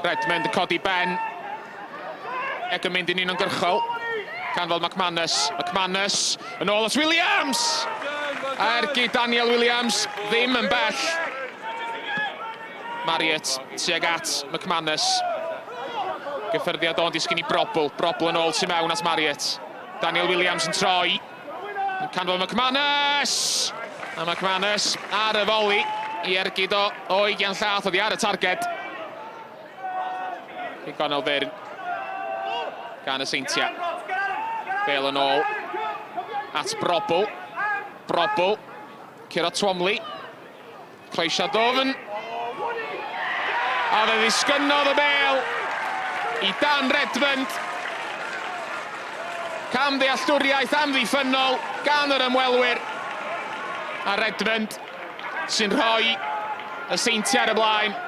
Redmond yn codi ben. Ac yn mynd yn uniongyrchol. Canfod McManus yn ôl at Williams! Ergi Daniel Williams ddim yn bell. Marriott tuag at McManus. Gyffyrddiad o'n disgyn i Brobl yn ôl tu mewn at Marriott. Daniel Williams yn troi. Canfod McManus! A McManus ar y foli i ergyd o 20 llath oddi ar y targed. Digon o fyrn gan y Seintiau. Bale yn ôl at Brobl. Ciro Twomley. Cleisiad ddofn. A fe ddisgynnodd y Bale i Dan Redmond. Cam ddealltwriaeth amddiffynnol gan yr ymwelwyr. A Redmond sy'n rhoi y Seintiau ar y blaen.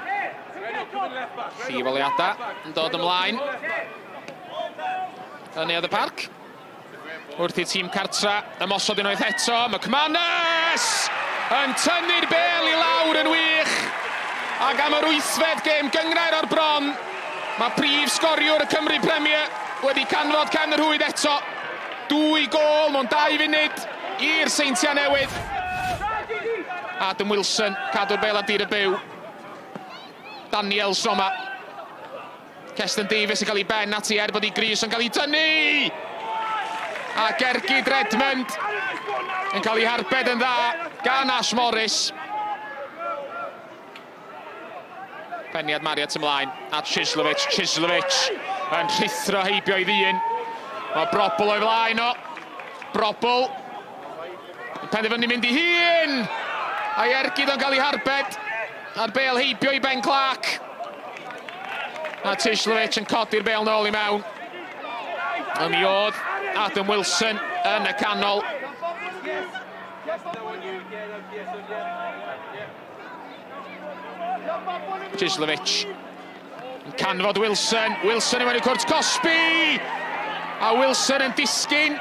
Llifoliadau yn dod ymlaen. Yn neuadd y parc. Wrth i tîm cartra ymosod unwaith eto. McManus yn tynnu'r Bale i lawr yn wych. Ac am yr 8fed gêm gyngrair o'r bron. Mae prif sgoriwr y Cymru Premier wedi canfod cefn yr hwyd eto. 2 gôl mewn 2 funud i'r Seintiau Newydd. Adam Wilson cadw'r Bale ar dir y byw. Daniel Soma. Ceston Davies yn cael ei ben ati bod i Gris yn cael ei tynnu. A Gergyd Redmond yn cael ei harbed yn dda gan Ash Morris. Peniad Marriott ymlaen at Chislovic yn rhithro heibio i ddyn. Mae Brobl o'i flaen o. Brobl yn penderfynu mynd i hun. A Ergyd yn cael ei harbed. A'r Bale heibio i Ben Clark. A Chislovic yn codi'r Bale nôl i mewn. A mi oedd Adam Wilson yn y canol. Chislovic yn canfod Wilson yn mynd i cwrt Cosby. A Wilson yn disgyn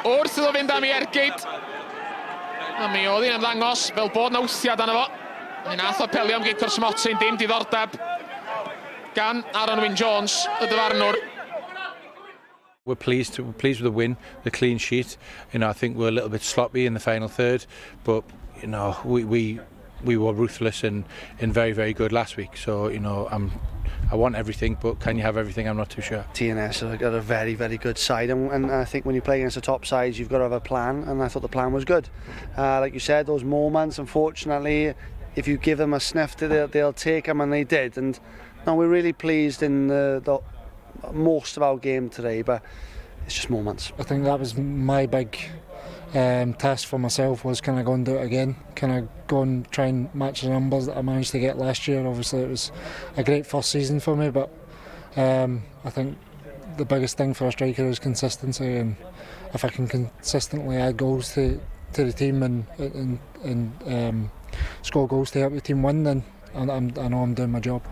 wrth iddo fynd am i Ergyd. A mi oedd hi'n ymddangos fel bod na wthiad arno fo. Mi nath o pelio am Geicor Smotin, dim diddordeb gan Aaron Wyn-Jones, y dyfarnwr. We're pleased with the win, the clean sheet. I think we're a little bit sloppy in the final third, but we were ruthless and very, very good last week. So I want everything, but can you have everything? I'm not too sure. TNS have got a very, very good side, and I think when you play against the top sides, you've got to have a plan, and I thought the plan was good. Like you said, those moments, unfortunately, if you give them a sniff, they'll take them, and they did. And no, we're really pleased in the most of our game today, but it's just moments. I think that was my big test for myself, was can I go and do it again? Can I go and try and match the numbers that I managed to get last year? Obviously it was a great first season for me, but I think the biggest thing for a striker is consistency, and if I can consistently add goals to the team and score goals to help the team win, then I know I'm doing my job.